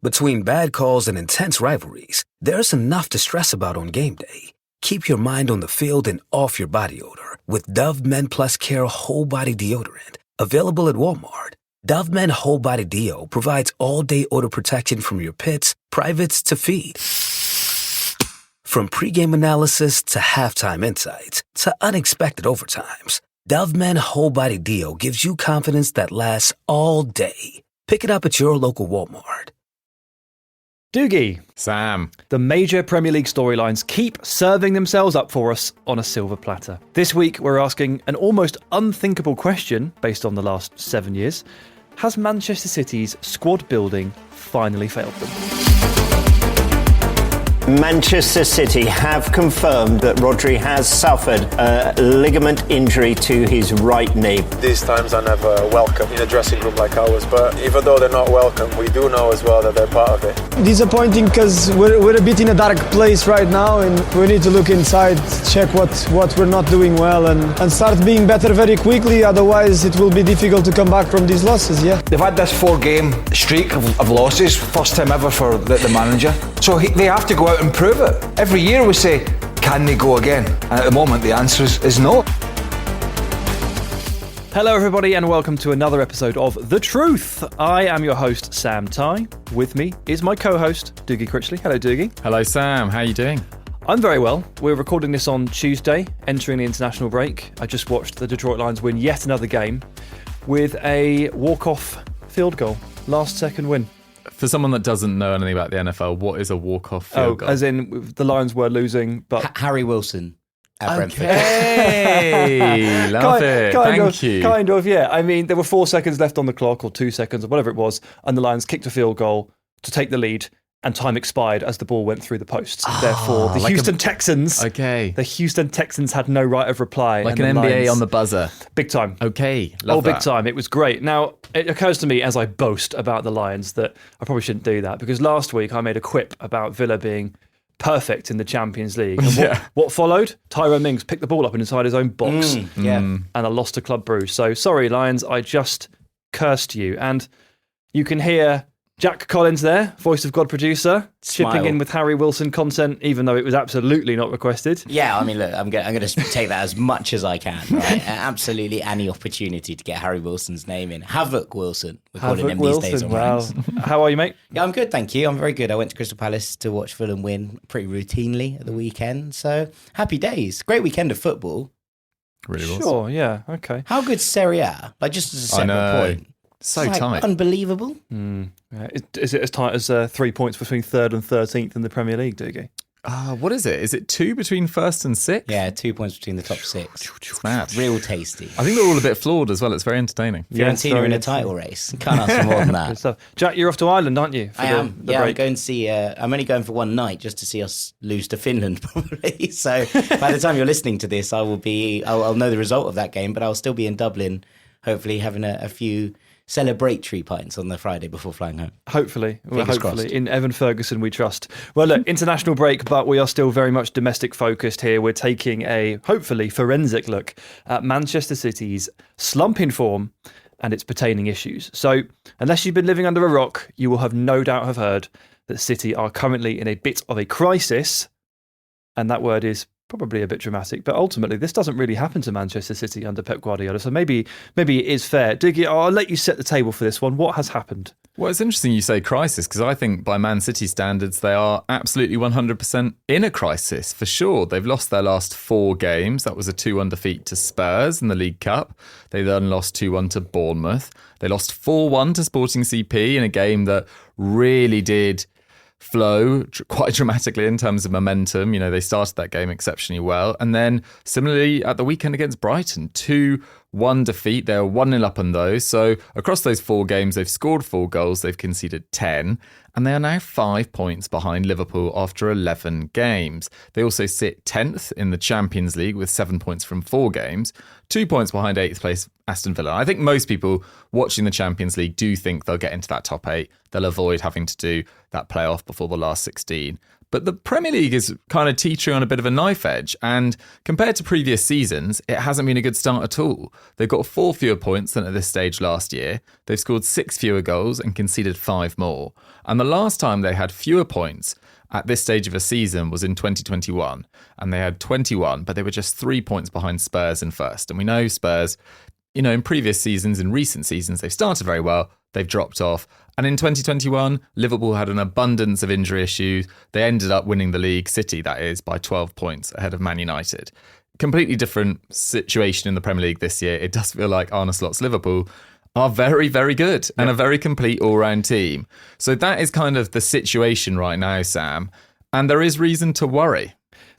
Between bad calls and intense rivalries, there's enough to stress about on game day. Keep your mind on the field and off your body odor with Dove Men Plus Care Whole Body Deodorant. Available at Walmart. Dove Men Whole Body Deo provides all-day odor protection from your pits, privates to feed. From pregame analysis to halftime insights to unexpected overtimes, Dove Men Whole Body Deo gives you confidence that lasts all day. Pick it up at your local Walmart. Dougie. Sam. The major Premier League storylines keep serving themselves up for us on a silver platter. This week, we're asking an almost unthinkable question based on the last 7 years. Has Manchester City's squad building finally failed them? Manchester City have confirmed that Rodri has suffered a ligament injury to his right knee. These times are never welcome in a dressing room like ours, but even though they're not welcome, we do know as well that they're part of it. Disappointing because we're a bit in a dark place right now, and we need to look inside, check what we're not doing well, and start being better very quickly. Otherwise, it will be difficult to come back from these losses. Yeah, they've had this 4-game streak of losses, first time ever for the manager. So they have to go out and prove it. Every year we say, can they go again? And at the moment the answer is no. Hello everybody and welcome to another episode of The Truth. I am your host Sam Tighe. With me is my co-host Dougie Critchley. Hello Dougie. Hello Sam, how are you doing? I'm very well. We're recording this on Tuesday, entering the international break. I just watched the Detroit Lions win yet another game with a walk-off field goal. Last second win. For someone that doesn't know anything about the NFL, what is a walk-off field goal? As in the Lions were losing, but... Harry Wilson at Brentford. Hey, love it. Thank you. Kind of, yeah. I mean, there were 4 seconds left on the clock, or 2 seconds, or whatever it was, and the Lions kicked a field goal to take the lead, and time expired as the ball went through the posts. Therefore, the Houston Texans... Okay. The Houston Texans had no right of reply. Like an NBA Lions, on the buzzer. Big time. Okay, love that. Big time. It was great. Now, it occurs to me as I boast about the Lions that I probably shouldn't do that, because last week I made a quip about Villa being perfect in the Champions League. And what followed? Tyrone Mings picked the ball up inside his own box. And I lost to Club Brugge. So, sorry, Lions, I just cursed you. And you can hear... Jack Collins there, voice of God producer, chipping in with Harry Wilson content, even though it was absolutely not requested. Yeah, I mean, look, I'm going to take that as much as I can, right? Absolutely any opportunity to get Harry Wilson's name in. Havoc Wilson, we're calling him these days on ranks. How are you, mate? Yeah, I'm good, thank you. I'm very good. I went to Crystal Palace to watch Fulham win pretty routinely at the weekend, so happy days. Great weekend of football. Really was. Sure, yeah, okay. How good's Serie A? Like, just as a separate point. So it's tight. Unbelievable. Is it as tight as 3 points between 3rd and 13th in the Premier League, Dougie? What is it? Is it 2 between 1st and 6th? Yeah, 2 points between the top 6. Mad. Real tasty. I think they're all a bit flawed as well. It's very entertaining. Fiorentina in a title race. Can't ask for more than that. Good stuff. Jack, you're off to Ireland, aren't you? I am. I'm going to see. I'm only going for one night just to see us lose to Finland, probably. So by the time you're listening to this, I'll know the result of that game, but I'll still be in Dublin, hopefully having a few celebratory pints on the Friday before flying home. Hopefully. Crossed. In Evan Ferguson we trust. Well, look, international break, but we are still very much domestic focused here. We're taking a, hopefully, forensic look at Manchester City's slump in form and its pertaining issues. So, unless you've been living under a rock, you will have no doubt have heard that City are currently in a bit of a crisis, and that word is probably a bit dramatic, but ultimately this doesn't really happen to Manchester City under Pep Guardiola, so maybe it is fair. Dougie, I'll let you set the table for this one. What has happened? Well, it's interesting you say crisis, because I think by Man City standards, they are absolutely 100% in a crisis, for sure. They've lost their last 4 games. That was a 2-1 defeat to Spurs in the League Cup. They then lost 2-1 to Bournemouth. They lost 4-1 to Sporting CP in a game that really did flow quite dramatically in terms of momentum. You know, they started that game exceptionally well. And then similarly at the weekend against Brighton, 2-1 defeat. They were 1-0 up on those. So across those 4 games, they've scored 4 goals. They've conceded 10. And they are now 5 points behind Liverpool after 11 games. They also sit 10th in the Champions League with 7 points from 4 games, 2 points behind 8th place Aston Villa. I think most people watching the Champions League do think they'll get into that top 8. They'll avoid having to do that playoff before the last 16. But the Premier League is kind of teetering on a bit of a knife edge. And compared to previous seasons, it hasn't been a good start at all. They've got 4 fewer points than at this stage last year. They've scored 6 fewer goals and conceded 5 more. And the last time they had fewer points at this stage of a season was in 2021. And they had 21, but they were just 3 points behind Spurs in first. And we know Spurs, in previous seasons, in recent seasons, they've started very well. They've dropped off. And in 2021, Liverpool had an abundance of injury issues. They ended up winning the league, City that is, by 12 points ahead of Man United. Completely different situation in the Premier League this year. It does feel like Arne Slot's Liverpool are very, very good and a very complete all-round team. So that is kind of the situation right now, Sam. And there is reason to worry.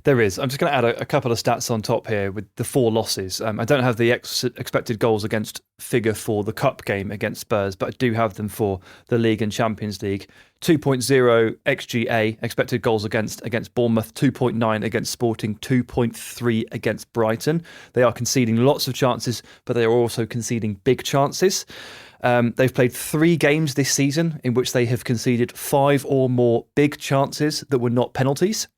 There is. I'm just going to add a couple of stats on top here with the 4 losses. I don't have the expected goals against figure for the Cup game against Spurs, but I do have them for the League and Champions League. 2.0 XGA, expected goals against Bournemouth, 2.9 against Sporting, 2.3 against Brighton. They are conceding lots of chances, but they are also conceding big chances. They've played 3 games this season in which they have conceded 5 or more big chances that were not penalties.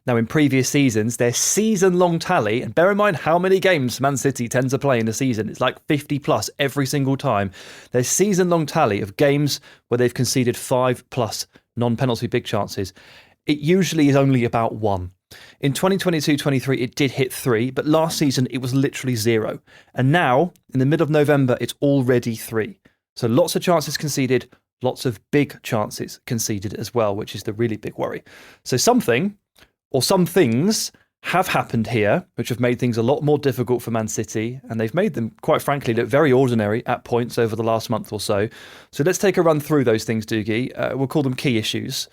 Now, in previous seasons, their season-long tally, and bear in mind how many games Man City tend to play in a season, it's like 50 plus every single time. Their season-long tally of games where they've conceded 5 plus non-penalty big chances, it usually is only about 1. In 2022-23, it did hit 3, but last season it was literally 0. And now, in the middle of November, it's already 3. So lots of chances conceded, lots of big chances conceded as well, which is the really big worry. So some things have happened here, which have made things a lot more difficult for Man City, and they've made them, quite frankly, look very ordinary at points over the last month or so. So let's take a run through those things, Dougie. We'll call them key issues,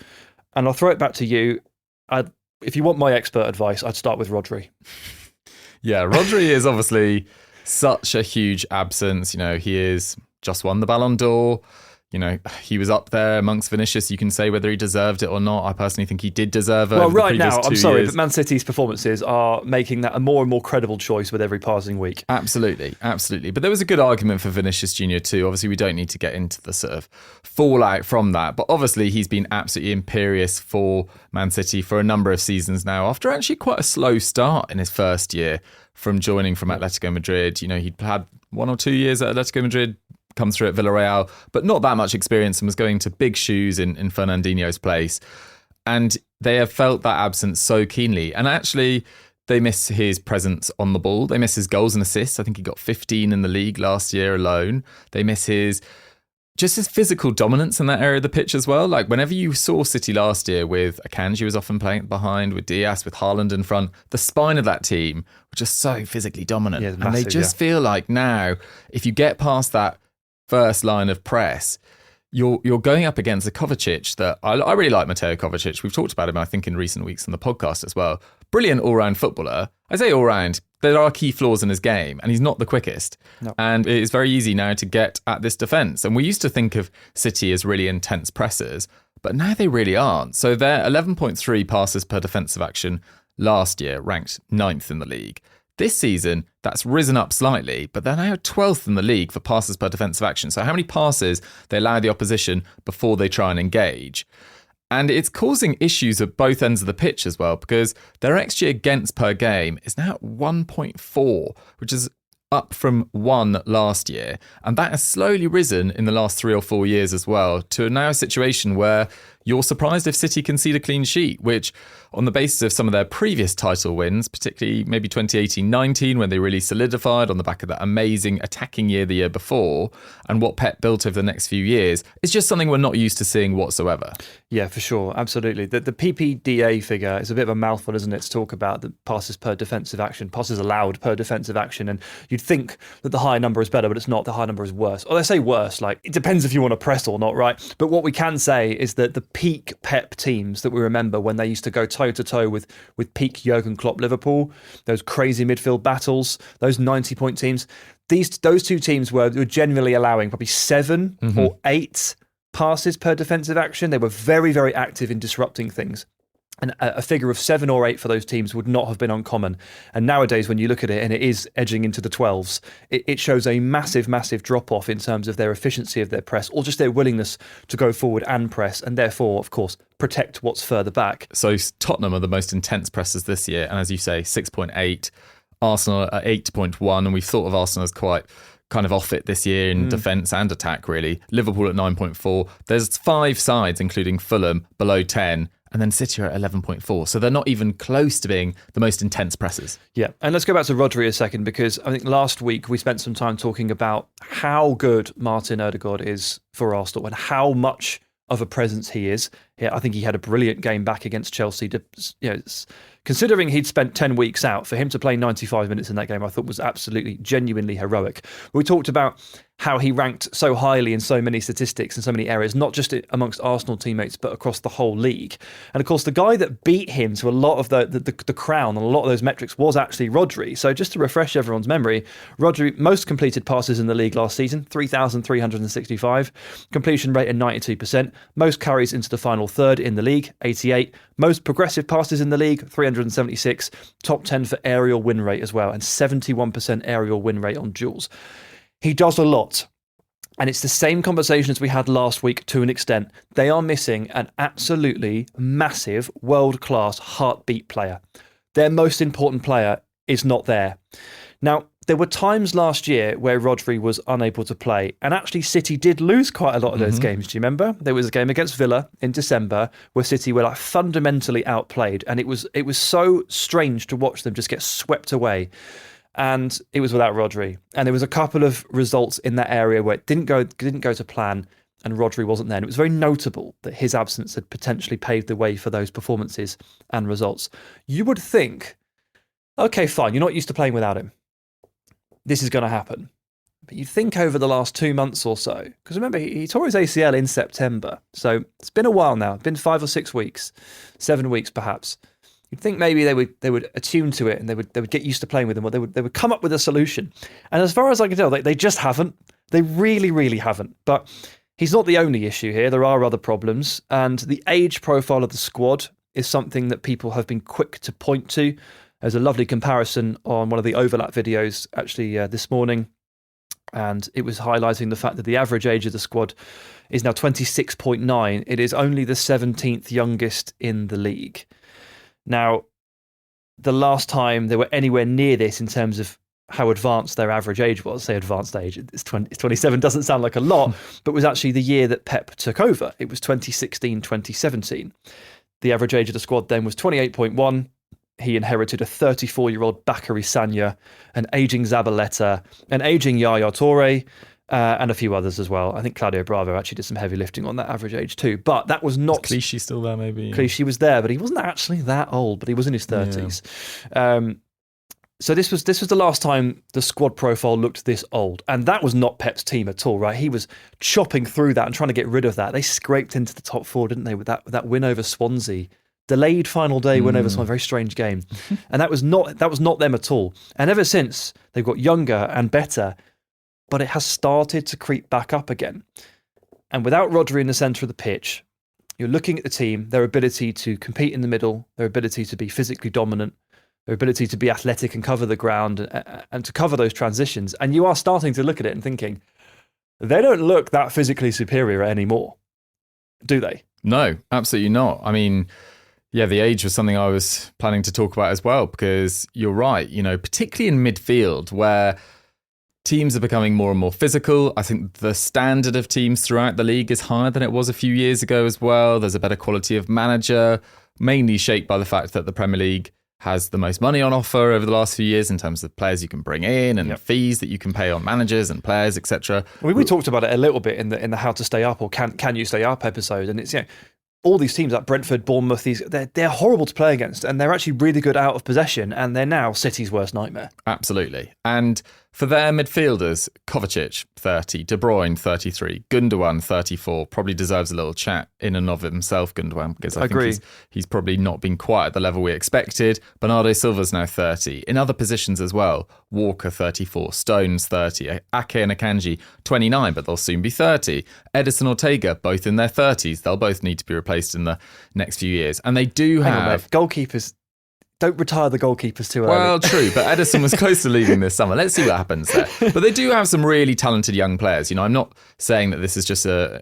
and I'll throw it back to you. If you want my expert advice, I'd start with Rodri. Yeah, Rodri is obviously such a huge absence. He is just won the Ballon d'Or. He was up there amongst Vinicius. You can say whether he deserved it or not. I personally think he did deserve it. Well, right now, I'm sorry, but Man City's performances are making that a more and more credible choice with every passing week. Absolutely. But there was a good argument for Vinicius Junior too. Obviously, we don't need to get into the sort of fallout from that. But obviously, he's been absolutely imperious for Man City for a number of seasons now, after actually quite a slow start in his first year from joining from Atletico Madrid. He'd had 1 or 2 years at Atletico Madrid, come through at Villarreal, but not that much experience, and was going to big shoes in Fernandinho's place. And they have felt that absence so keenly. And actually, they miss his presence on the ball. They miss his goals and assists. I think he got 15 in the league last year alone. They miss his physical dominance in that area of the pitch as well. Like whenever you saw City last year with Akanji was often playing behind, with Diaz, with Haaland in front, the spine of that team was just so physically dominant. Yeah, massive, and they just feel like now, if you get past that first line of press, you're going up against a Kovacic that I really like. Mateo Kovacic. We've talked about him, I think, in recent weeks on the podcast as well. Brilliant all-round footballer. I say all-round, there are key flaws in his game, and he's not the quickest. No. And it is very easy now to get at this defence. And we used to think of City as really intense pressers, but now they really aren't. So their 11.3 passes per defensive action last year ranked 9th in the league. This season, that's risen up slightly, but they're now 12th in the league for passes per defensive action. So how many passes they allow the opposition before they try and engage. And it's causing issues at both ends of the pitch as well, because their XG against per game is now at 1.4, which is up from 1 last year. And that has slowly risen in the last 3 or 4 years as well, to now a situation where you're surprised if City concede a clean sheet, which on the basis of some of their previous title wins, particularly maybe 2018-19 when they really solidified on the back of that amazing attacking year the year before, and what Pep built over the next few years, is just something we're not used to seeing whatsoever. Yeah, for sure. Absolutely. The PPDA figure is a bit of a mouthful, isn't it, to talk about the passes per defensive action, passes allowed per defensive action. And you'd think that the higher number is better, but it's not. The higher number is worse. Or they say worse, like it depends if you want to press or not, right? But what we can say is that the peak Pep teams that we remember when they used to go toe-to-toe with peak Jurgen Klopp Liverpool, those crazy midfield battles, those 90-point teams, those two teams were generally allowing probably 7 or 8 passes per defensive action. They were very, very active in disrupting things. And a figure of 7 or 8 for those teams would not have been uncommon. And nowadays, when you look at it and it is edging into the 12s, it shows a massive, massive drop-off in terms of their efficiency of their press, or just their willingness to go forward and press, and therefore, of course, protect what's further back. So Tottenham are the most intense pressers this year. And as you say, 6.8, Arsenal at 8.1. And we've thought of Arsenal as quite kind of off it this year in defence and attack, really. Liverpool at 9.4. There's 5 sides, including Fulham, below 10. And then City are at 11.4. So they're not even close to being the most intense pressers. Yeah. And let's go back to Rodri a second, because I think last week we spent some time talking about how good Martin Ødegaard is for Arsenal and how much of a presence he is. Yeah, I think he had a brilliant game back against Chelsea. Considering he'd spent 10 weeks out, for him to play 95 minutes in that game, I thought was absolutely, genuinely heroic. We talked about how he ranked so highly in so many statistics and so many areas, not just amongst Arsenal teammates, but across the whole league. And of course, the guy that beat him to a lot of the crown and a lot of those metrics was actually Rodri. So just to refresh everyone's memory, Rodri, most completed passes in the league last season, 3,365, completion rate at 92%, most carries into the final third in the league, 88, most progressive passes in the league, 376, top 10 for aerial win rate as well, and 71% aerial win rate on duels. He does a lot. And it's the same conversation as we had last week to an extent. They are missing an absolutely massive, world-class heartbeat player. Their most important player is not there. Now, there were times last year where Rodri was unable to play, and actually City did lose quite a lot of those games. Do you remember? There was a game against Villa in December where City were fundamentally outplayed, and it was so strange to watch them just get swept away. And it was without Rodri. And there was a couple of results in that area where it didn't go to plan, and Rodri wasn't there. And it was very notable that his absence had potentially paved the way for those performances and results. You would think, okay, fine, you're not used to playing without him. This is going to happen. But you'd think over the last 2 months or so, because remember, he tore his ACL in September. So it's been a while now. It's been 5 or 6 weeks, 7 weeks perhaps. You'd think maybe they would attune to it and they would get used to playing with him, or they would come up with a solution. And as far as I can tell, they just haven't. They really, really haven't. But he's not the only issue here. There are other problems, and the age profile of the squad is something that people have been quick to point to. There's a lovely comparison on one of the overlap videos actually this morning, and it was highlighting the fact that the average age of the squad is now 26.9. It is only the 17th youngest in the league. Now, the last time they were anywhere near this in terms of how advanced their average age was, say advanced age, it's 27, doesn't sound like a lot, but was actually the year that Pep took over. It was 2016-2017. The average age of the squad then was 28.1. He inherited a 34-year-old Bakary Sagna, an ageing Zabaleta, an ageing Yaya Toure, and a few others as well. I think Claudio Bravo actually did some heavy lifting on that average age too. But that was not... Clichy still there, maybe? Clichy was there, but he wasn't actually that old, but he was in his 30s. Yeah. So this was the last time the squad profile looked this old. And that was not Pep's team at all, right? He was chopping through that and trying to get rid of that. They scraped into the top 4, didn't they, with that win over Swansea. Delayed final day win over Swansea, very strange game. And that was not them at all. And ever since, they've got younger and better, but it has started to creep back up again. And without Rodri in the centre of the pitch, you're looking at the team, their ability to compete in the middle, their ability to be physically dominant, their ability to be athletic and cover the ground and to cover those transitions. And you are starting to look at it and thinking, they don't look that physically superior anymore, do they? No, absolutely not. I mean, yeah, the age was something I was planning to talk about as well, because you're right, particularly in midfield where teams are becoming more and more physical. I think the standard of teams throughout the league is higher than it was a few years ago as well. There's a better quality of manager, mainly shaped by the fact that the Premier League has the most money on offer over the last few years in terms of players you can bring in and fees that you can pay on managers and players, etc. We talked about it a little bit in the how to stay up or can you stay up episode, and it's all these teams like Brentford, Bournemouth, they're horrible to play against, and they're actually really good out of possession, and they're now City's worst nightmare. Absolutely. And For their midfielders, Kovacic, 30, De Bruyne, 33, Gundogan, 34, probably deserves a little chat in and of himself, Gundogan, because I think he's probably not been quite at the level we expected. Bernardo Silva's now 30. In other positions as well, Walker, 34, Stones, 30, Ake and Akanji, 29, but they'll soon be 30. Edison Ortega, both in their 30s. They'll both need to be replaced in the next few years. And they do have... goalkeepers... Don't retire the goalkeepers too early. Well, true, but Edison was close to leaving this summer. Let's see what happens there. But they do have some really talented young players. You know, I'm not saying that this is just a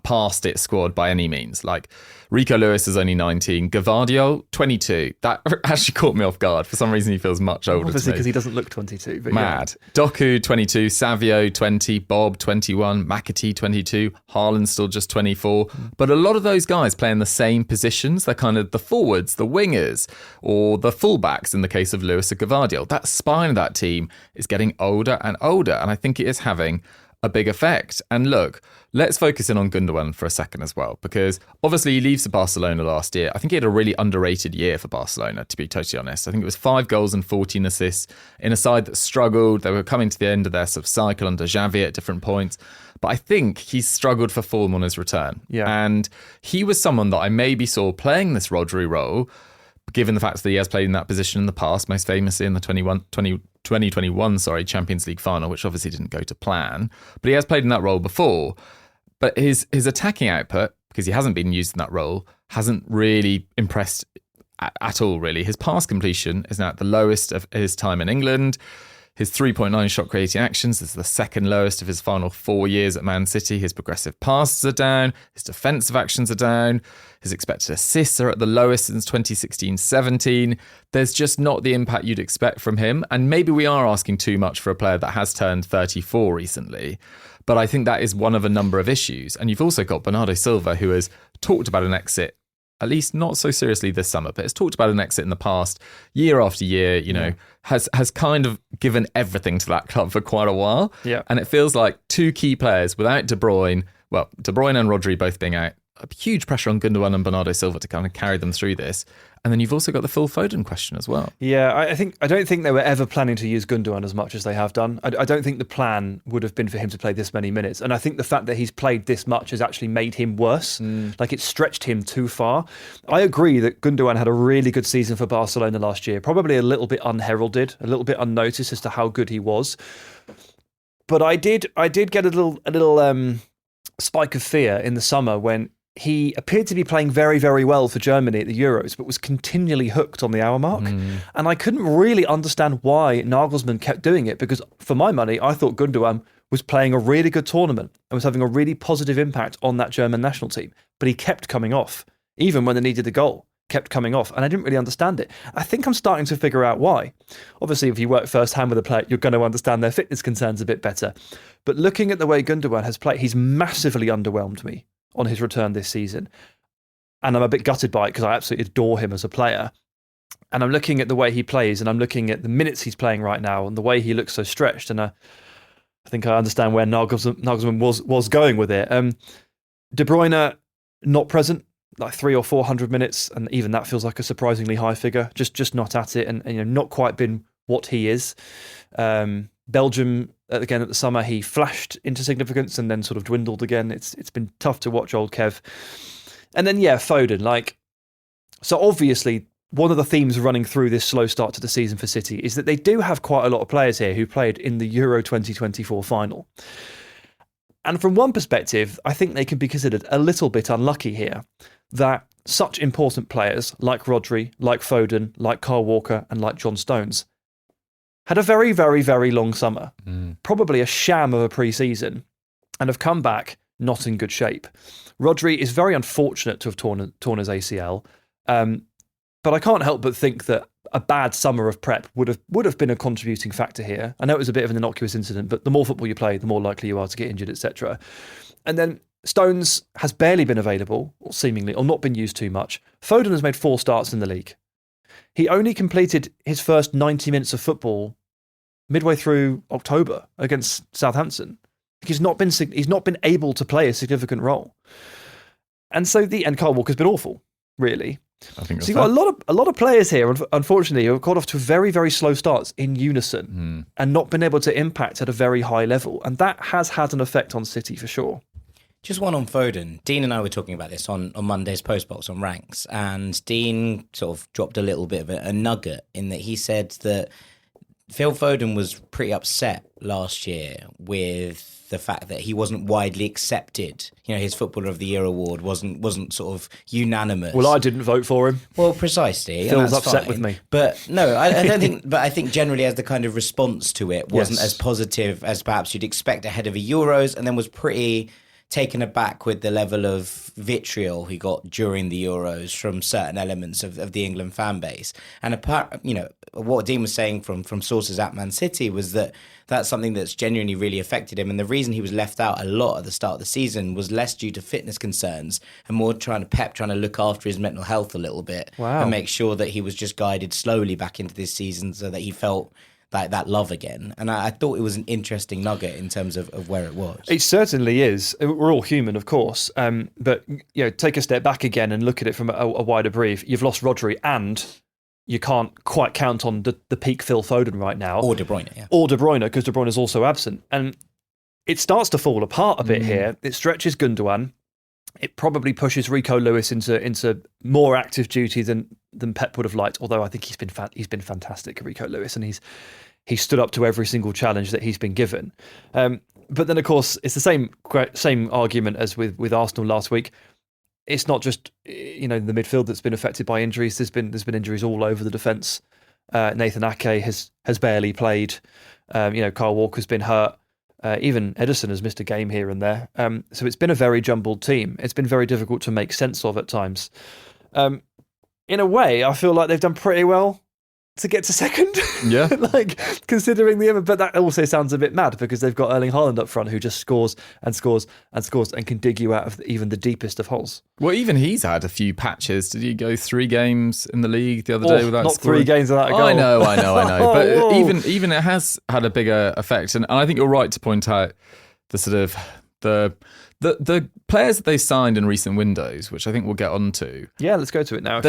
past it squad by any means. Like Rico Lewis is only 19, Gvardiol 22. That actually caught me off guard. For some reason, he feels much older. Obviously, because he doesn't look 22. But mad. Yeah. Doku 22, Savio 20, Bob 21, McAtee 22, Haaland still just 24. But a lot of those guys play in the same positions. They're kind of the forwards, the wingers, or the fullbacks in the case of Lewis or Gvardiol. That spine of that team is getting older and older, and I think it is having a big effect. And look, let's focus in on Gundogan for a second as well, because obviously he leaves Barcelona last year. I think he had a really underrated year for Barcelona, to be totally honest. I think it was 5 goals and 14 assists in a side that struggled. They were coming to the end of their sort of cycle under Xavi at different points. But I think he's struggled for form on his return. Yeah. And he was someone that I maybe saw playing this Rodri role, given the fact that he has played in that position in the past, most famously in the 2021 Champions League final, which obviously didn't go to plan. But he has played in that role before. But his attacking output, because he hasn't been used in that role, hasn't really impressed at all, really. His pass completion is now at the lowest of his time in England. His 3.9 shot creating actions is the second lowest of his final 4 years at Man City. His progressive passes are down. His defensive actions are down. His expected assists are at the lowest since 2016-17. There's just not the impact you'd expect from him. And maybe we are asking too much for a player that has turned 34 recently. But I think that is one of a number of issues. And you've also got Bernardo Silva, who has talked about an exit, at least not so seriously this summer, but has talked about an exit in the past, year after year, has kind of given everything to that club for quite a while. Yeah. And it feels like two key players without De Bruyne and Rodri both being out, a huge pressure on Gundogan and Bernardo Silva to kind of carry them through this. And then you've also got the Phil Foden question as well. Yeah, I don't think they were ever planning to use Gundogan as much as they have done. I don't think the plan would have been for him to play this many minutes. And I think the fact that he's played this much has actually made him worse. Like it stretched him too far. I agree that Gundogan had a really good season for Barcelona last year. Probably a little bit unheralded, a little bit unnoticed as to how good he was. But I did get a little spike of fear in the summer when he appeared to be playing very, very well for Germany at the Euros, but was continually hooked on the hour mark. And I couldn't really understand why Nagelsmann kept doing it, because for my money, I thought Gundogan was playing a really good tournament and was having a really positive impact on that German national team. But he kept coming off, even when they needed the goal, kept coming off. And I didn't really understand it. I think I'm starting to figure out why. Obviously, if you work firsthand with a player, you're going to understand their fitness concerns a bit better. But looking at the way Gundogan has played, he's massively underwhelmed me on his return this season. And I'm a bit gutted by it because I absolutely adore him as a player. And I'm looking at the way he plays and I'm looking at the minutes he's playing right now and the way he looks so stretched. And I think I understand where Nagelsmann was going with it. De Bruyne, not present, like 300 or 400 minutes. And even that feels like a surprisingly high figure, just not at it and not quite been what he is. Belgium, again at the summer, he flashed into significance and then sort of dwindled again. It's been tough to watch old Kev. And then, Foden. So obviously, one of the themes running through this slow start to the season for City is that they do have quite a lot of players here who played in the Euro 2024 final. And from one perspective, I think they can be considered a little bit unlucky here that such important players like Rodri, like Foden, like Kyle Walker, and like John Stones had a very, very, very long summer, probably a sham of a pre-season, and have come back not in good shape. Rodri is very unfortunate to have torn his ACL, but I can't help but think that a bad summer of prep would have been a contributing factor here. I know it was a bit of an innocuous incident, but the more football you play, the more likely you are to get injured, etc. And then Stones has barely been available, or seemingly, or not been used too much. Foden has made 4 starts in the league. He only completed his first 90 minutes of football midway through October against Southampton. He's not been able to play a significant role. And so and Kyle Walker's been awful, really. I think So you've got a lot of players here, unfortunately, who have got off to very, very slow starts in unison and not been able to impact at a very high level. And that has had an effect on City for sure. Just one on Foden. Dean and I were talking about this on Monday's Postbox on Ranks, and Dean sort of dropped a little bit of a nugget in that he said that Phil Foden was pretty upset last year with the fact that he wasn't widely accepted. His Footballer of the Year award wasn't sort of unanimous. Well, I didn't vote for him. Well, precisely. Phil's upset with me. But no, I don't think. But I think generally, as the kind of response to it wasn't as positive as perhaps you'd expect ahead of a Euros, and then was pretty taken aback with the level of vitriol he got during the Euros from certain elements of the England fan base. And what Dean was saying from sources at Man City was that that's something that's genuinely really affected him. And the reason he was left out a lot at the start of the season was less due to fitness concerns and more trying to look after his mental health a little bit and make sure that he was just guided slowly back into this season so that he felt that love again. And I thought it was an interesting nugget in terms of where it was. It certainly is. We're all human, of course. But take a step back again and look at it from a wider brief. You've lost Rodri and you can't quite count on the peak Phil Foden right now. Or De Bruyne, yeah. Or De Bruyne, because De Bruyne is also absent. And it starts to fall apart a bit here. It stretches Gundogan. It probably pushes Rico Lewis into more active duty than Pep would have liked. Although I think he's been fantastic, Rico Lewis, and he's stood up to every single challenge that he's been given. But then, of course, it's the same argument as with Arsenal last week. It's not just the midfield that's been affected by injuries. There's been injuries all over the defence. Nathan Ake has barely played. Kyle Walker's been hurt. Even Ederson has missed a game here and there. So it's been a very jumbled team. It's been very difficult to make sense of at times. In a way, I feel like they've done pretty well to get to second. Yeah. Considering but that also sounds a bit mad because they've got Erling Haaland up front who just scores and scores and scores and can dig you out of even the deepest of holes. Well, even he's had a few patches. Did he go 3 games in the league the other day without not scoring? 3 games without a goal. I know. But even it has had a bigger effect. And I think you're right to point out the sort of the players that they signed in recent windows, which I think we'll get onto. Yeah, let's go to it now.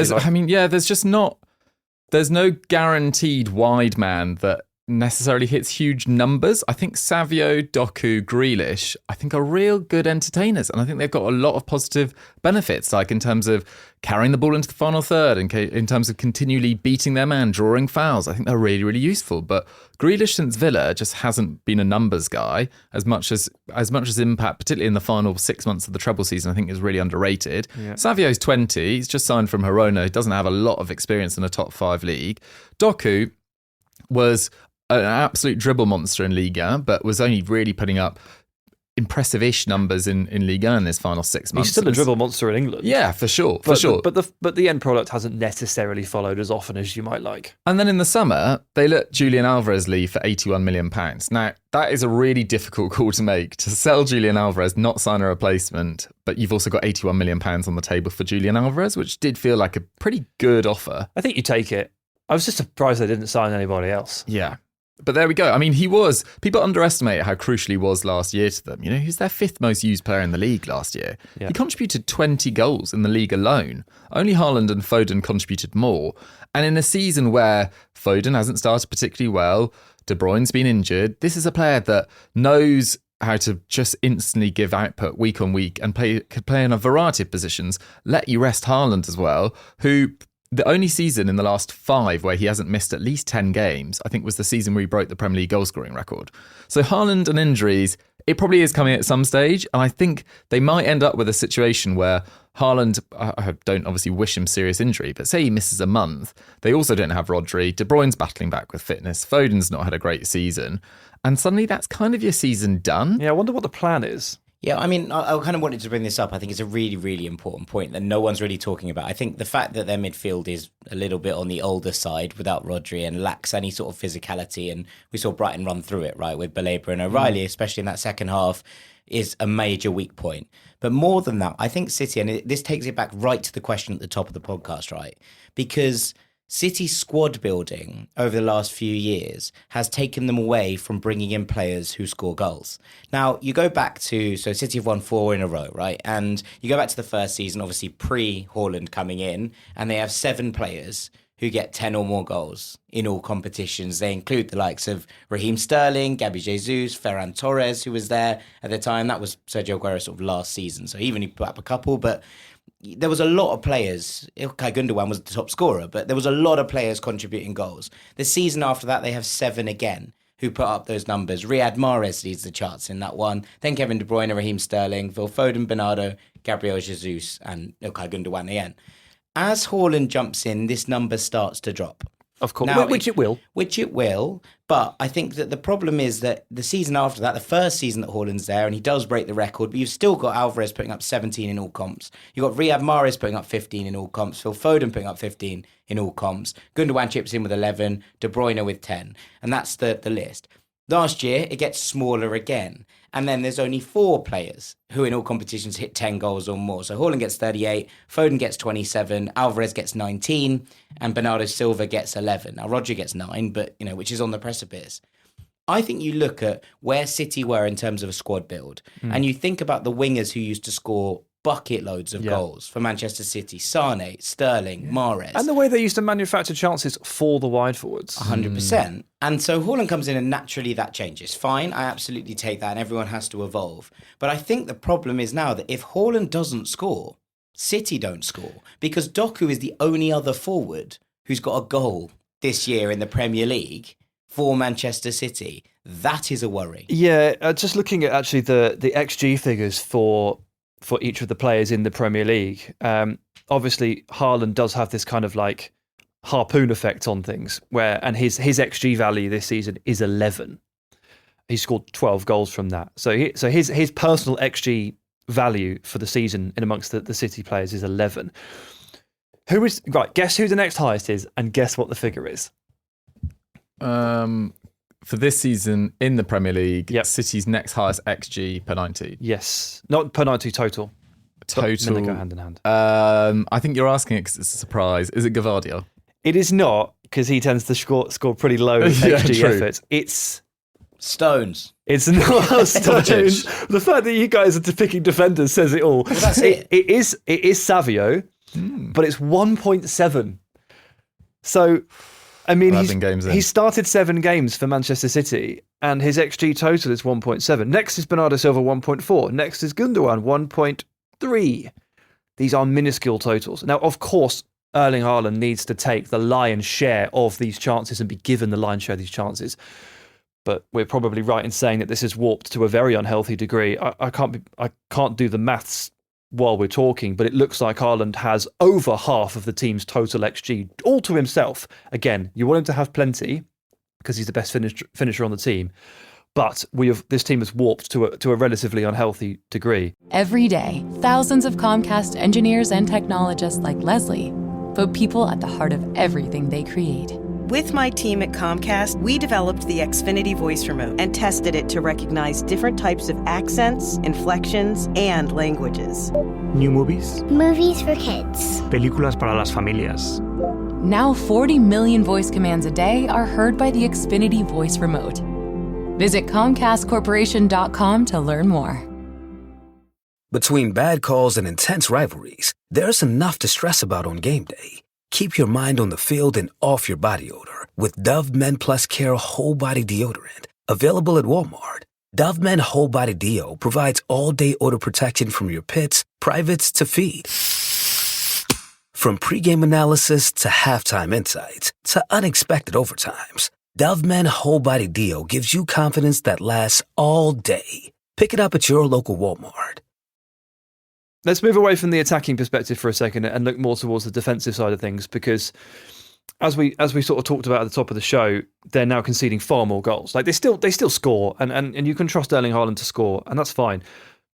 There's no guaranteed wide man that necessarily hits huge numbers. I think Savio, Doku, Grealish, I think are real good entertainers. And I think they've got a lot of positive benefits, like in terms of carrying the ball into the final third, and in terms of continually beating their man, drawing fouls. I think they're really, really useful. But Grealish since Villa just hasn't been a numbers guy as much as impact, particularly in the final 6 months of the treble season, I think is really underrated. Yeah. Savio's 20. He's just signed from Girona. He doesn't have a lot of experience in a top 5 league. Doku was an absolute dribble monster in Liga, but was only really putting up impressive-ish numbers in Liga in his final 6 months. He's still a dribble monster in England. Yeah, for sure. But the end product hasn't necessarily followed as often as you might like. And then in the summer, they let Julian Alvarez leave for £81 million. Now, that is a really difficult call to make, to sell Julian Alvarez, not sign a replacement, but you've also got £81 million on the table for Julian Alvarez, which did feel like a pretty good offer. I think you take it. I was just surprised they didn't sign anybody else. Yeah. But there we go. I mean, people underestimate how crucial he was last year to them. He's their 5th most used player in the league last year. Yeah. He contributed 20 goals in the league alone. Only Haaland and Foden contributed more. And in a season where Foden hasn't started particularly well, De Bruyne's been injured, this is a player that knows how to just instantly give output week on week and could play in a variety of positions. Let you rest Haaland as well, who... The only season in the last 5 where he hasn't missed at least 10 games, I think, was the season where he broke the Premier League goal-scoring record. So Haaland and injuries, it probably is coming at some stage. And I think they might end up with a situation where Haaland, I don't obviously wish him serious injury, but say he misses a month. They also don't have Rodri. De Bruyne's battling back with fitness. Foden's not had a great season. And suddenly that's kind of your season done. Yeah, I wonder what the plan is. Yeah, I mean, I kind of wanted to bring this up. I think it's a really, really important point that no one's really talking about. I think the fact that their midfield is a little bit on the older side without Rodri and lacks any sort of physicality, and we saw Brighton run through it, right, with Baleba and O'Reilly, especially in that second half, is a major weak point. But more than that, I think City, and this takes it back right to the question at the top of the podcast, right, because City's squad building over the last few years has taken them away from bringing in players who score goals. Now, you go back to, so City have won 4 in a row, right? And you go back to the first season, obviously pre-Haaland coming in, and they have 7 players who get 10 or more goals in all competitions. They include the likes of Raheem Sterling, Gabby Jesus, Ferran Torres, who was there at the time. That was Sergio Aguero sort of last season. So even he put up a couple, but there was a lot of players. Ilkay Gundogan was the top scorer, but there was a lot of players contributing goals. The season after that, they have 7 again who put up those numbers. Riyad Mahrez leads the charts in that one. Then Kevin De Bruyne, Raheem Sterling, Phil Foden, Bernardo, Gabriel Jesus, and Ilkay Gundogan again. As Haaland jumps in, this number starts to drop. Of course, Now, which it will. Which it will. But I think that the problem is that the season after that, the first season that Haaland's there, and he does break the record, but you've still got Alvarez putting up 17 in all comps. You've got Riyad Mahrez putting up 15 in all comps. Phil Foden putting up 15 in all comps. Gundogan chips in with 11. De Bruyne with 10. And that's the list. Last year, it gets smaller again. And then there's only 4 players who in all competitions hit 10 goals or more. So Haaland gets 38, Foden gets 27, Alvarez gets 19, and Bernardo Silva gets 11. Now, Rodri gets 9, but, which is on the precipice. I think you look at where City were in terms of a squad build, and you think about the wingers who used to score bucket loads of goals for Manchester City. Sane, Sterling, Mahrez. And the way they used to manufacture chances for the wide forwards. 100%. And so Haaland comes in and naturally that changes. Fine, I absolutely take that and everyone has to evolve. But I think the problem is now that if Haaland doesn't score, City don't score. Because Doku is the only other forward who's got a goal this year in the Premier League for Manchester City. That is a worry. Yeah, just looking at actually the XG figures for each of the players in the Premier League. Obviously, Haaland does have this kind of like harpoon effect on things, and his XG value this season is 11. He scored 12 goals from that. So his personal XG value for the season in amongst the City players is 11. Guess who the next highest is, and guess what the figure is. For this season in the Premier League, City's next highest XG per 90. Yes. Not per 90 total. Total. Then they go hand in hand. I think you're asking it because it's a surprise. Is it Gavardia? It is not, because he tends to score pretty low XG efforts. It's Stones. It's not Stones. The fact that you guys are picking defenders says it all. Well, that's it. It is Savio, but it's 1.7. So, I mean, he started 7 games for Manchester City, and his XG total is 1.7. Next is Bernardo Silva, 1.4. Next is Gundogan, 1.3. These are minuscule totals. Now, of course, Erling Haaland needs to take the lion's share of these chances and be given the lion's share of these chances. But we're probably right in saying that this is warped to a very unhealthy degree. I can't do the maths while we're talking, but it looks like Haaland has over half of the team's total XG all to himself. Again, you want him to have plenty because he's the best finisher on the team. But this team is warped to a relatively unhealthy degree. Every day, thousands of Comcast engineers and technologists like Leslie put people at the heart of everything they create. With my team at Comcast, we developed the Xfinity voice remote and tested it to recognize different types of accents, inflections, and languages. New movies. Movies for kids. Películas para las familias. Now 40 million voice commands a day are heard by the Xfinity voice remote. Visit ComcastCorporation.com to learn more. Between bad calls and intense rivalries, there's enough to stress about on game day. Keep your mind on the field and off your body odor with Dove Men Plus Care Whole Body Deodorant. Available at Walmart. Dove Men Whole Body Deo provides all-day odor protection from your pits, privates to feed. From pregame analysis to halftime insights to unexpected overtimes, Dove Men Whole Body Deo gives you confidence that lasts all day. Pick it up at your local Walmart. Let's move away from the attacking perspective for a second and look more towards the defensive side of things, because as we sort of talked about at the top of the show, they're now conceding far more goals. Like they still score, and you can trust Erling Haaland to score, and that's fine.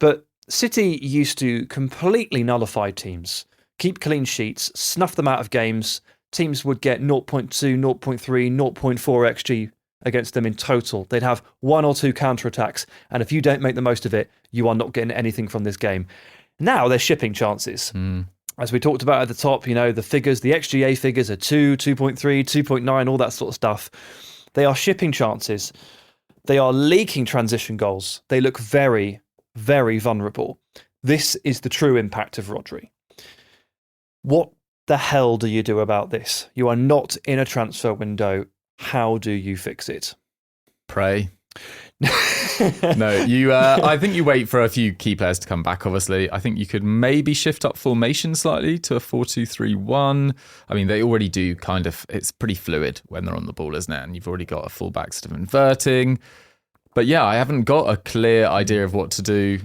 But City used to completely nullify teams, keep clean sheets, snuff them out of games. Teams would get 0.2, 0.3, 0.4 XG against them in total. They'd have 1 or 2 counterattacks, and if you don't make the most of it, you are not getting anything from this game. Now they're shipping chances. As we talked about at the top, the figures, the XGA figures are 2, 2.3, 2.9, all that sort of stuff. They are shipping chances. They are leaking transition goals. They look very, very vulnerable. This is the true impact of Rodri. What the hell do you do about this? You are not in a transfer window. How do you fix it? Pray. No, I think you wait for a few key players to come back, obviously. I think you could maybe shift up formation slightly to a 4-2-3-1. I mean, they already do it's pretty fluid when they're on the ball, isn't it? And you've already got a fullback sort of inverting. But yeah, I haven't got a clear idea of what to do.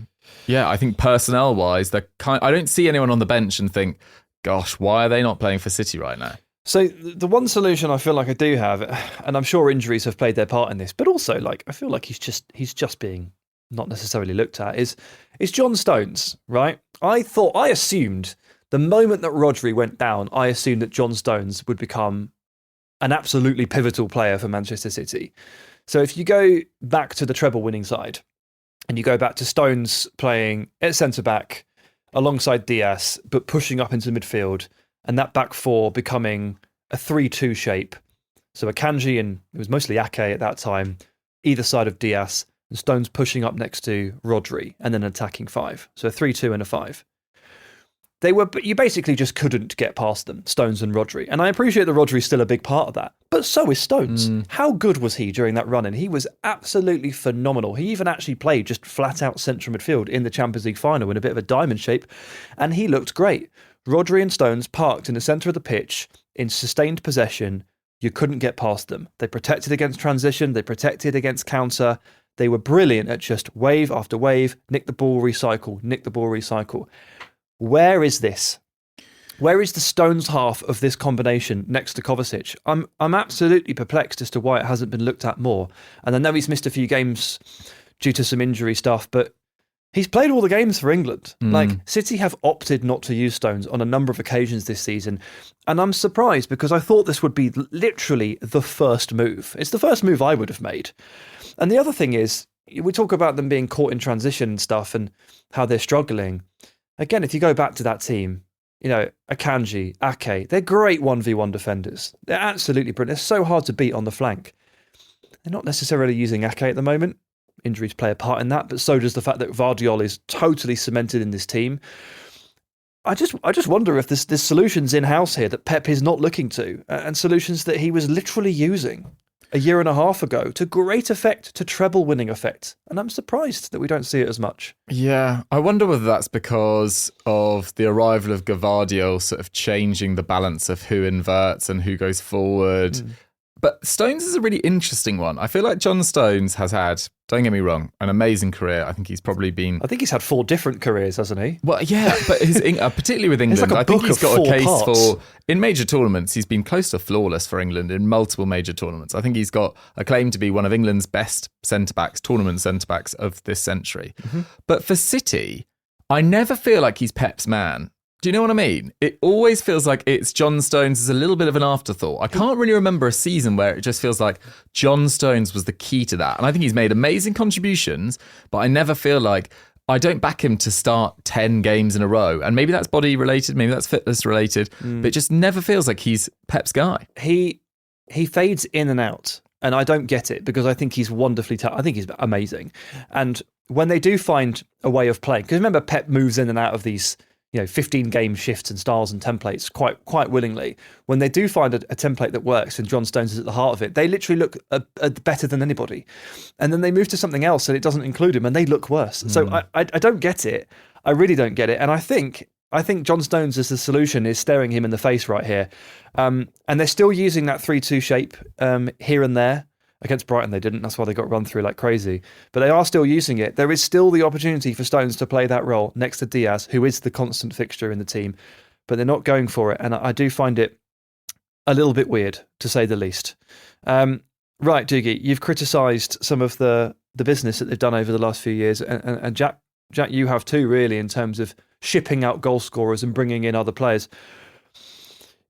Yeah, I think personnel-wise, I don't see anyone on the bench and think, gosh, why are they not playing for City right now? So the one solution I feel like I do have, and I'm sure injuries have played their part in this, but also I feel like he's just being not necessarily looked at, is John Stones, right? I assumed the moment that Rodri went down, I assumed that John Stones would become an absolutely pivotal player for Manchester City. So if you go back to the treble winning side and you go back to Stones playing at centre-back alongside Diaz, but pushing up into midfield, and that back four becoming a 3-2 shape. So Akanji and it was mostly Ake at that time, either side of Diaz, and Stones pushing up next to Rodri, and then attacking 5. So a 3-2 and a 5. You basically just couldn't get past them, Stones and Rodri. And I appreciate that Rodri's still a big part of that, but so is Stones. How good was he during that run-in? He was absolutely phenomenal. He even actually played just flat out central midfield in the Champions League final in a bit of a diamond shape, and he looked great. Rodri and Stones parked in the centre of the pitch in sustained possession. You couldn't get past them. They protected against transition. They protected against counter. They were brilliant at just wave after wave, nick the ball, recycle, nick the ball, recycle. Where is this? Where is the Stones half of this combination next to Kovacic? I'm absolutely perplexed as to why it hasn't been looked at more. And I know he's missed a few games due to some injury stuff, but he's played all the games for England. City have opted not to use Stones on a number of occasions this season. And I'm surprised because I thought this would be literally the first move. It's the first move I would have made. And the other thing is, we talk about them being caught in transition and stuff and how they're struggling. Again, if you go back to that team, Akanji, Ake, they're great 1v1 defenders. They're absolutely brilliant. They're so hard to beat on the flank. They're not necessarily using Ake at the moment. Injuries play a part in that, but so does the fact that Guardiola is totally cemented in this team. I just wonder if there's solutions in-house here that Pep is not looking to, and solutions that he was literally using a year and a half ago to great effect, to treble-winning effect. And I'm surprised that we don't see it as much. Yeah, I wonder whether that's because of the arrival of Guardiola sort of changing the balance of who inverts and who goes forward. But Stones is a really interesting one. I feel like John Stones has had, don't get me wrong, an amazing career. I think he's had 4 different careers, hasn't he? Well, yeah, but particularly with England, I think he's got a case for, in major tournaments, he's been close to flawless for England in multiple major tournaments. I think he's got a claim to be one of England's best centre-backs, tournament centre-backs of this century. But for City, I never feel like he's Pep's man. Do you know what I mean? It always feels like it's John Stones as a little bit of an afterthought. I can't really remember a season where it just feels like John Stones was the key to that. And I think he's made amazing contributions, but I never feel like I don't back him to start 10 games in a row. And maybe that's body related, maybe that's fitness related, but it just never feels like he's Pep's guy. He fades in and out, and I don't get it because I think he's wonderfully I think he's amazing. And when they do find a way of playing, because remember Pep moves in and out of these 15-game shifts and styles and templates quite willingly. When they do find a template that works and John Stones is at the heart of it, they literally look better than anybody. And then they move to something else and it doesn't include him and they look worse. So I don't get it. I really don't get it. And I think John Stones as the solution is staring him in the face right here. And they're still using that 3-2 shape here and there. Against Brighton they didn't, that's why they got run through like crazy. But they are still using it. There is still the opportunity for Stones to play that role next to Diaz, who is the constant fixture in the team. But they're not going for it, and I do find it a little bit weird, to say the least. Right, Dougie, you've criticised some of the business that they've done over the last few years, and Jack, you have too, really, in terms of shipping out goal scorers and bringing in other players.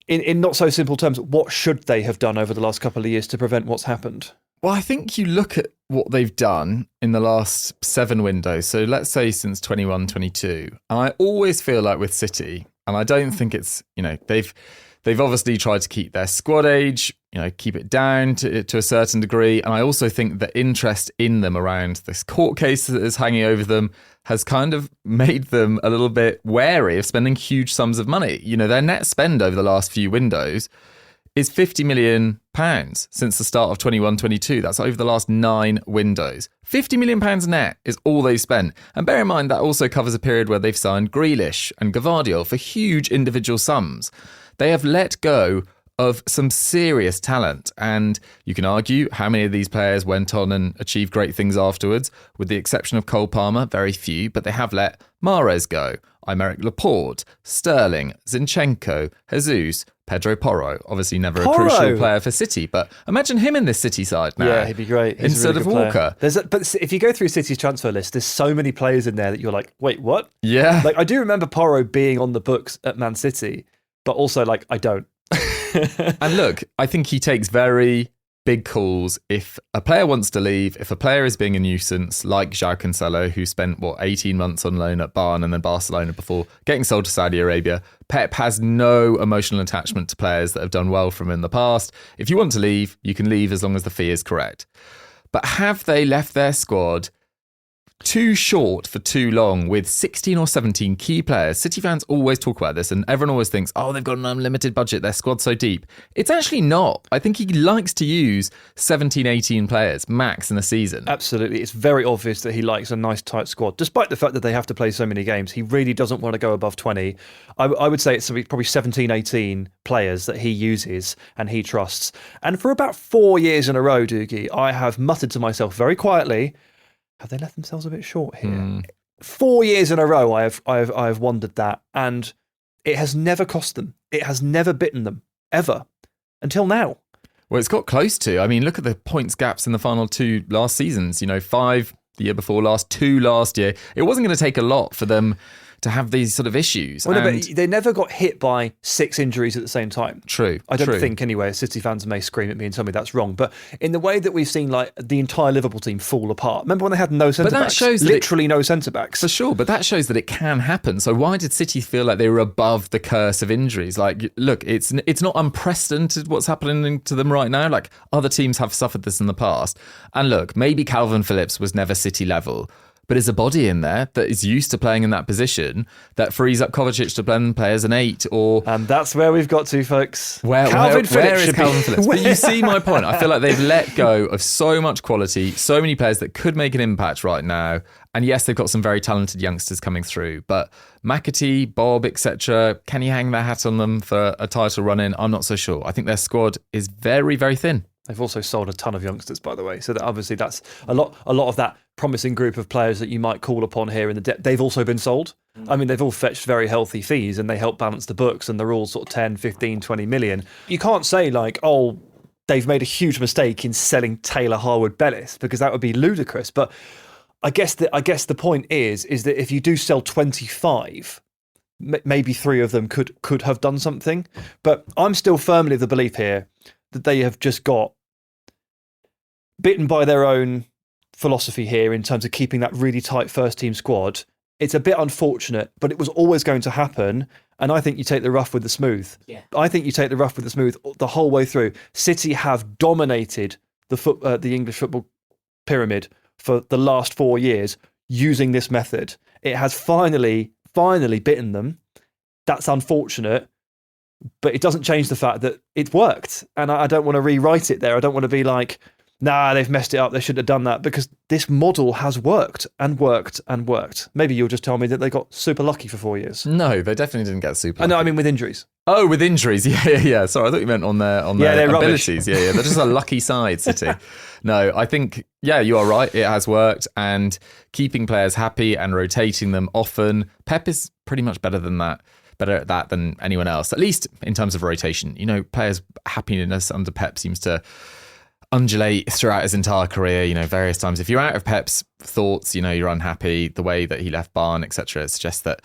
In not so simple terms, what should they have done over the last couple of years to prevent what's happened? Well, I think you look at what they've done in the last 7 windows. So let's say since 21-22. And I always feel like with City, And I don't think it's, they've obviously tried to keep their squad age, keep it down to a certain degree. And I also think the interest in them around this court case that is hanging over them has kind of made them a little bit wary of spending huge sums of money. Their net spend over the last few windows is £50 million since the start of 21-22. That's over the last 9 windows. £50 million net is all they've spent. And bear in mind, that also covers a period where they've signed Grealish and Gvardiol for huge individual sums. They have let go of some serious talent. And you can argue how many of these players went on and achieved great things afterwards. With the exception of Cole Palmer, very few, but they have let Mahrez go, Aymeric Laporte, Sterling, Zinchenko, Jesus, Pedro Porro, obviously never a crucial player for City, but imagine him in this City side now. Yeah, he'd be great. He's instead of Walker. But if you go through City's transfer list, there's so many players in there that you're like, wait, what? Yeah. Like, I do remember Porro being on the books at Man City, but also, like, I don't. And look, I think he takes very big calls. If a player wants to leave, if a player is being a nuisance, like João Cancelo, who spent, 18 months on loan at Bayern and then Barcelona before getting sold to Saudi Arabia, Pep has no emotional attachment to players that have done well for him in the past. If you want to leave, you can leave as long as the fee is correct. But have they left their squad too short for too long with 16 or 17 key players? City fans always talk about this and everyone always thinks, they've got an unlimited budget, their squad's so deep. It's actually not. I think he likes to use 17, 18 players max in a season. Absolutely. It's very obvious that he likes a nice tight squad. Despite the fact that they have to play so many games, he really doesn't want to go above 20. I would say it's probably 17, 18 players that he uses and he trusts. And for about 4 years in a row, Dougie, I have muttered to myself very quietly, have they left themselves a bit short here? 4 years in a row, I have wondered that, and it has never cost them. It has never bitten them, ever, until now. Well, it's got close to. I mean, look at the points gaps in the final 2 last seasons. 5 the year before last, 2 last year. It wasn't going to take a lot for them to have these sort of issues. Well, no, but they never got hit by 6 injuries at the same time. True. I don't think, anyway. City fans may scream at me and tell me that's wrong. But in the way that we've seen, like, the entire Liverpool team fall apart. Remember when they had no centre-backs? Literally no centre-backs. For sure, but that shows that it can happen. So why did City feel like they were above the curse of injuries? Like, look, it's not unprecedented what's happening to them right now. Like, other teams have suffered this in the past. And look, maybe Calvin Phillips was never City level, but is a body in there that is used to playing in that position that frees up Kovacic to play as an 8 or... And that's where we've got to, folks. Where is Calvin Phillips? But you see my point. I feel like they've let go of so much quality, so many players that could make an impact right now. And yes, they've got some very talented youngsters coming through, but McAtee, Bob, etc., can you hang their hat on them for a title run-in? I'm not so sure. I think their squad is very, very thin. They've also sold a ton of youngsters, by the way. So that obviously that's a lot of that promising group of players that you might call upon here in the depth. They've also been sold. I mean, they've all fetched very healthy fees and they help balance the books and they're all sort of 10, 15, 20 million. You can't say like, they've made a huge mistake in selling Taylor Harwood-Bellis because that would be ludicrous. But I guess the point is that if you do sell 25, maybe 3 of them could have done something. But I'm still firmly of the belief here that they have just got bitten by their own philosophy here in terms of keeping that really tight first team squad. It's a bit unfortunate, but it was always going to happen. And I think you take the rough with the smooth. Yeah. I think you take the rough with the smooth the whole way through. City have dominated the English football pyramid for the last 4 years using this method. It has finally bitten them. That's unfortunate. But it doesn't change the fact that it worked. And I don't want to rewrite it there. I don't want to be like, nah, they've messed it up. They should have done that, because this model has worked and worked and worked. Maybe you'll just tell me that they got super lucky for 4 years. No, they definitely didn't get super lucky. No, I mean with injuries. Oh, with injuries. Yeah. Sorry, I thought you meant on their abilities. Yeah. They're just a lucky side, City. No, I think, you are right. It has worked, and keeping players happy and rotating them often. Pep is pretty much better at that than anyone else, at least in terms of rotation. Players' happiness under Pep seems to undulate throughout his entire career, various times. If you're out of Pep's thoughts, you're unhappy, the way that he left Bayern, etc., it suggests that,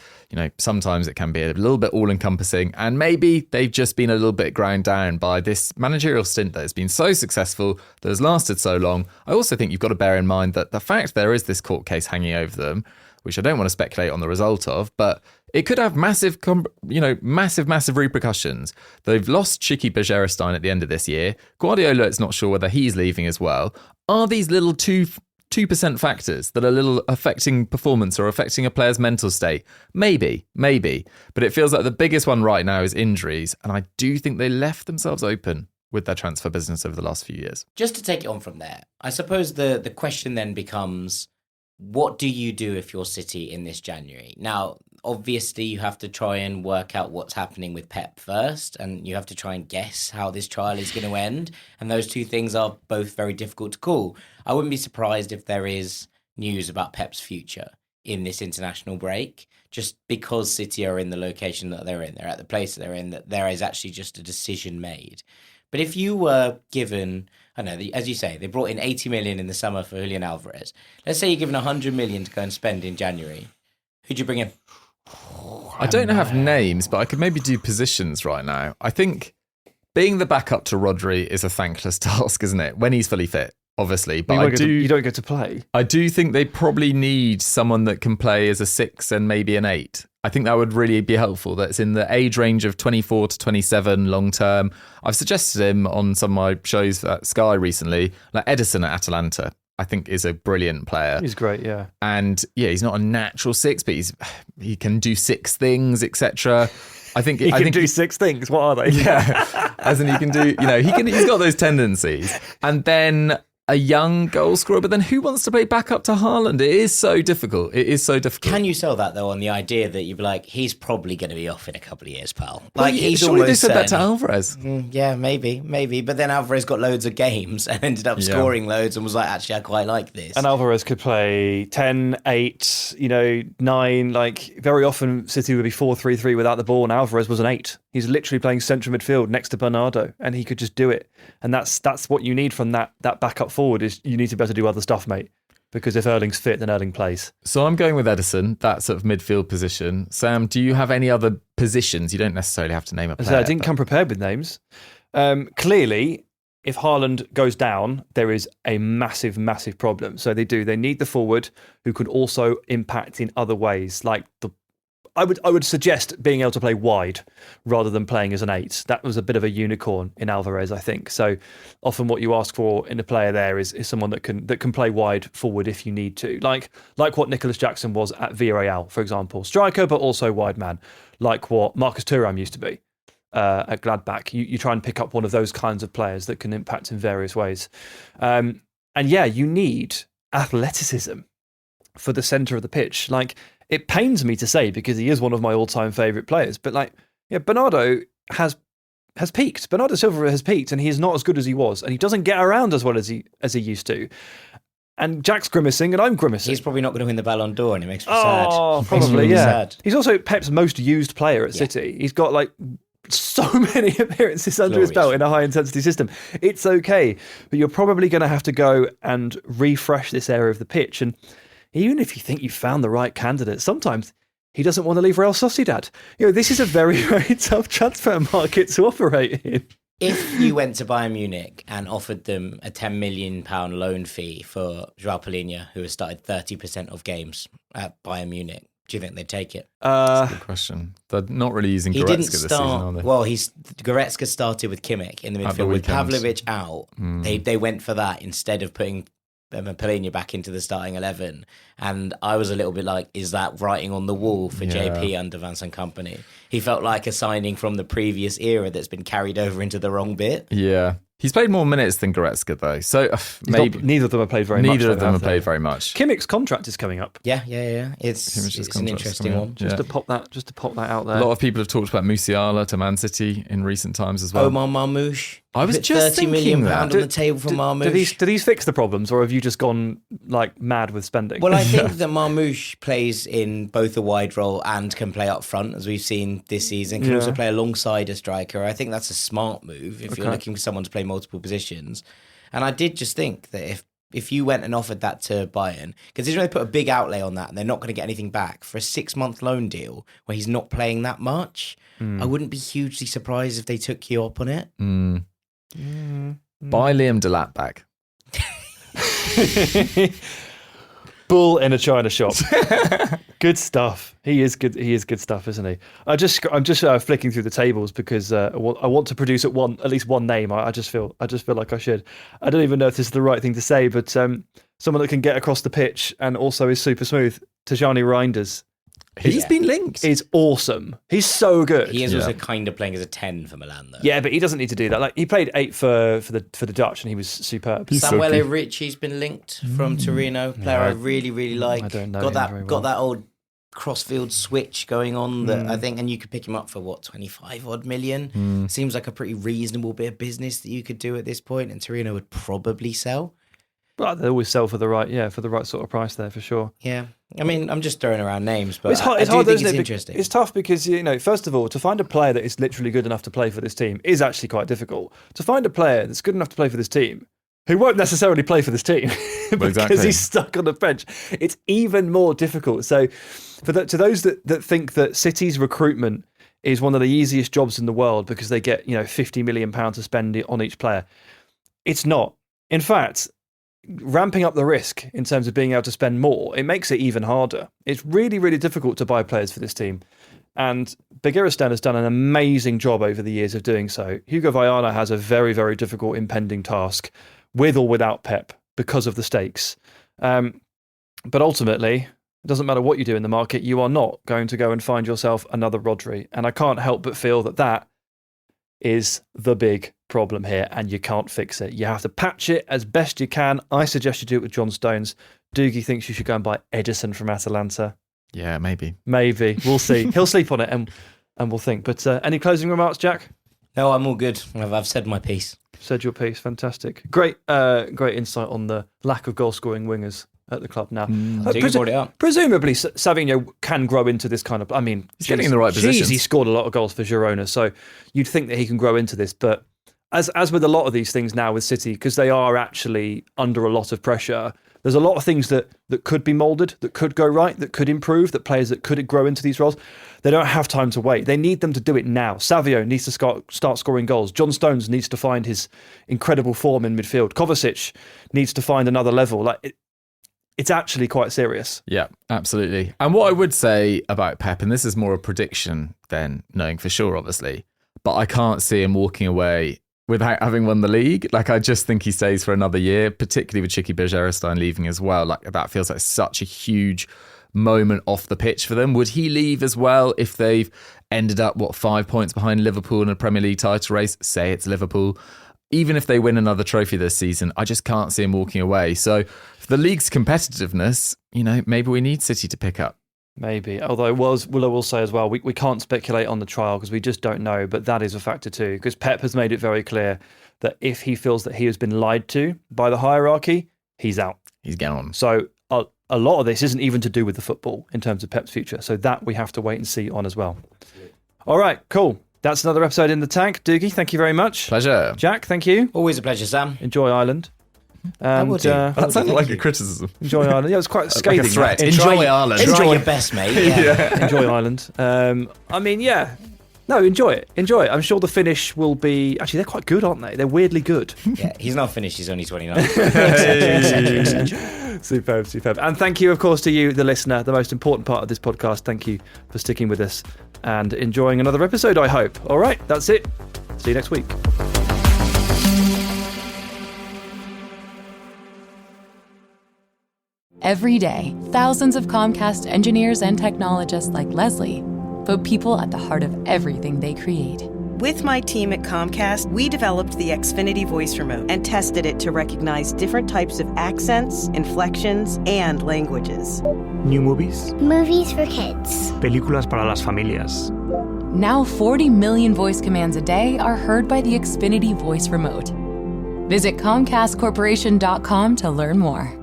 sometimes it can be a little bit all-encompassing, and maybe they've just been a little bit ground down by this managerial stint that has been so successful, that has lasted so long. I also think you've got to bear in mind that the fact there is this court case hanging over them, which I don't want to speculate on the result of, but it could have massive repercussions. They've lost Chiki Bejerstein at the end of this year. Guardiola is not sure whether he's leaving as well. Are these little 2% factors that are little affecting performance or affecting a player's mental state? Maybe. But it feels like the biggest one right now is injuries. And I do think they left themselves open with their transfer business over the last few years. Just to take it on from there, I suppose the question then becomes, what do you do if you're City in this January? Now, obviously, you have to try and work out what's happening with Pep first, and you have to try and guess how this trial is going to end. And those two things are both very difficult to call. I wouldn't be surprised if there is news about Pep's future in this international break, just because City are in the location that they're in. They're at the place that they're in, that there is actually just a decision made. But if you were given, I know, as you say, they brought in 80 million in the summer for Julian Alvarez. Let's say you're given 100 million to go and spend in January. Who'd you bring in? I don't have names, but I could maybe do positions right now. I think being the backup to Rodri is a thankless task, isn't it? When he's fully fit, obviously. But you don't get to play. I do think they probably need someone that can play as a 6 and maybe an 8. I think that would really be helpful. That's in the age range of 24 to 27 long term. I've suggested him on some of my shows at Sky recently, like Edison at Atalanta. I think is a brilliant player. He's great, yeah. And yeah, he's not a natural 6, but he can do 6 things, etc. I think he can do 6 things. What are they? Yeah, as in he can do. He's got those tendencies. And then a young goal scorer, but then who wants to play back up to Haaland? It is so difficult. Can you sell that, though, on the idea that you'd be like, he's probably going to be off in a couple of years, pal? Like, surely they said that to Alvarez. Yeah, maybe. But then Alvarez got loads of games and ended up scoring loads and was like, actually, I quite like this. And Alvarez could play 10, 8, 9. Like, very often City would be 4-3-3 without the ball, and Alvarez was an 8. He's literally playing central midfield next to Bernardo, and he could just do it. And that's what you need from that backup forward, is you need to be able to do other stuff, mate. Because if Erling's fit, then Erling plays. So I'm going with Edison, that sort of midfield position. Sam, do you have any other positions? You don't necessarily have to name a player. I didn't come prepared with names. Clearly, if Haaland goes down, there is a massive, massive problem. So they need the forward who could also impact in other ways, like I would suggest being able to play wide rather than playing as an 8. That was a bit of a unicorn in Alvarez, I think. So often what you ask for in a player there is someone that can play wide forward if you need to. Like what Nicholas Jackson was at Villarreal, for example. Striker, but also wide man. Like what Marcus Thuram used to be at Gladbach. You try and pick up one of those kinds of players that can impact in various ways. And yeah, you need athleticism for the centre of the pitch. Like, it pains me to say because he is one of my all-time favourite players, but Bernardo has peaked. Bernardo Silva has peaked, and he is not as good as he was, and he doesn't get around as well as he used to. And Jack's grimacing, and I'm grimacing. He's probably not going to win the Ballon d'Or, and it makes me sad. Oh, probably, yeah. Sad. He's also Pep's most used player at City. He's got so many appearances under his belt in a high-intensity system. It's okay, but you're probably going to have to go and refresh this area of the pitch. And even if you think you've found the right candidate, sometimes he doesn't want to leave Real Sociedad. This is a very, very tough transfer market to operate in. If you went to Bayern Munich and offered them a £10 million loan fee for João Palhinha, who has started 30% of games at Bayern Munich, do you think they'd take it? That's a good question. They're not really using Goretzka this season, are they? Well, Goretzka started with Kimmich in the midfield with Pavlovic out. They went for that instead of putting Palhinha back into the starting 11, and I was a little bit like, is that writing on the wall for JP under Vincent Kompany? He felt like a signing from the previous era that's been carried over into the wrong bit. Yeah. He's played more minutes than Goretzka, though. So maybe neither of them have played very much. Neither of them have played very much. Kimmich's contract is coming up. Yeah. It's an interesting one. Just to pop that out there. A lot of people have talked about Musiala to Man City in recent times as well. Omar Marmoush. I was just £30 million that. on the table for Marmoush. Do these fix the problems, or have you just gone mad with spending? Well, I think that Marmoush plays in both a wide role and can play up front, as we've seen this season. Can also play alongside a striker. I think that's a smart move if you're looking for someone to play multiple positions. And I did just think that if you went and offered that to Bayern, considering they put a big outlay on that and they're not going to get anything back for a 6-month loan deal where he's not playing that much, I wouldn't be hugely surprised if they took you up on it. Buy Liam Delap back. bull in a china shop. Good stuff. He is good. He is good stuff, isn't he? I'm just flicking through the tables because I want to produce at least one name. I just feel like I should. I don't even know if this is the right thing to say, but someone that can get across the pitch and also is super smooth. Tijani Reinders. He's been linked. He's awesome. He's so good. He is also kind of playing as a 10 for Milan, though. Yeah, but he doesn't need to do that. Like he played 8 for the Dutch, and he was superb. Samuele Ricci's been linked from Torino. Player I really, really like. I don't know. Got that old crossfield switch going on that I think, and you could pick him up for 25 odd million. Seems like a pretty reasonable bit of business that you could do at this point, and Torino would probably sell. But they always sell for the right sort of price there for sure. Yeah, I mean, I'm just throwing around names, but it's hard, I do think it's interesting. It's tough because first of all, to find a player that is literally good enough to play for this team is actually quite difficult. To find a player that's good enough to play for this team who won't necessarily play for this team because he's stuck on the bench, it's even more difficult. So, to those that think that City's recruitment is one of the easiest jobs in the world because they get £50 million to spend on each player, it's not. In fact, ramping up the risk in terms of being able to spend more, it makes it even harder. It's really, really difficult to buy players for this team. And Begiristan has done an amazing job over the years of doing so. Hugo Viana has a very, very difficult impending task, with or without Pep, because of the stakes. But ultimately, it doesn't matter what you do in the market, you are not going to go and find yourself another Rodri. And I can't help but feel that is the big problem here, and you can't fix it. You have to patch it as best you can. I suggest you do it with John Stones. Doogie thinks you should go and buy Edison from Atalanta. Yeah, maybe. We'll see. He'll sleep on it and we'll think. But any closing remarks, Jack? No, I'm all good. I've said my piece. Said your piece. Fantastic. Great insight on the lack of goal scoring wingers at the club now. Presumably, Savinho can grow into this kind of. I mean, he's getting in the right positions. He scored a lot of goals for Girona, so you'd think that he can grow into this. But as with a lot of these things now with City, because they are actually under a lot of pressure, there's a lot of things that could be moulded, that could go right, that could improve, that players that could grow into these roles. They don't have time to wait. They need them to do it now. Savio needs to start scoring goals. John Stones needs to find his incredible form in midfield. Kovacic needs to find another level. It's actually quite serious. Yeah, absolutely. And what I would say about Pep, and this is more a prediction than knowing for sure, obviously, but I can't see him walking away without having won the league. I just think he stays for another year, particularly with Tighe Begiristain leaving as well. That feels like such a huge moment off the pitch for them. Would he leave as well if they've ended up, 5 points behind Liverpool in a Premier League title race? Say it's Liverpool. Even if they win another trophy this season, I just can't see him walking away. So for the league's competitiveness, maybe we need City to pick up. Maybe. Although I will say as well, we can't speculate on the trial because we just don't know. But that is a factor too, because Pep has made it very clear that if he feels that he has been lied to by the hierarchy, he's out. He's gone. So a lot of this isn't even to do with the football in terms of Pep's future. So that we have to wait and see on as well. All right, cool. That's another episode in the tank. Doogie, thank you very much. Pleasure. Jack, thank you. Always a pleasure, Sam. Enjoy Ireland. And, that sounded like a criticism. Enjoy Ireland. Yeah, it was quite scathing. Like a threat. Enjoy Ireland. Enjoy your best, mate. Yeah. Enjoy Ireland. No, enjoy it. Enjoy it. I'm sure the finish will be... Actually, they're quite good, aren't they? They're weirdly good. Yeah, he's not finished. He's only 29. Superb. And thank you, of course, to you, the listener, the most important part of this podcast. Thank you for sticking with us and enjoying another episode, I hope. All right, that's it. See you next week. Every day, thousands of Comcast engineers and technologists like Leslie put people at the heart of everything they create. With my team at Comcast, we developed the Xfinity Voice Remote and tested it to recognize different types of accents, inflections, and languages. New movies. Movies for kids. Películas para las familias. Now 40 million voice commands a day are heard by the Xfinity Voice Remote. Visit ComcastCorporation.com to learn more.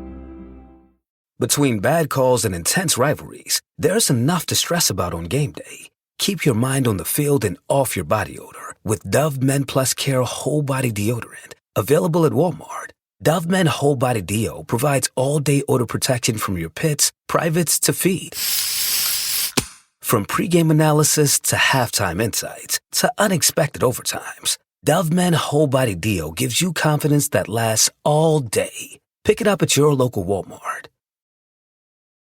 Between bad calls and intense rivalries, there's enough to stress about on game day. Keep your mind on the field and off your body odor with Dove Men Plus Care Whole Body Deodorant. Available at Walmart. Dove Men Whole Body Deo provides all-day odor protection from your pits, privates to feed. From pregame analysis to halftime insights to unexpected overtimes, Dove Men Whole Body Deo gives you confidence that lasts all day. Pick it up at your local Walmart.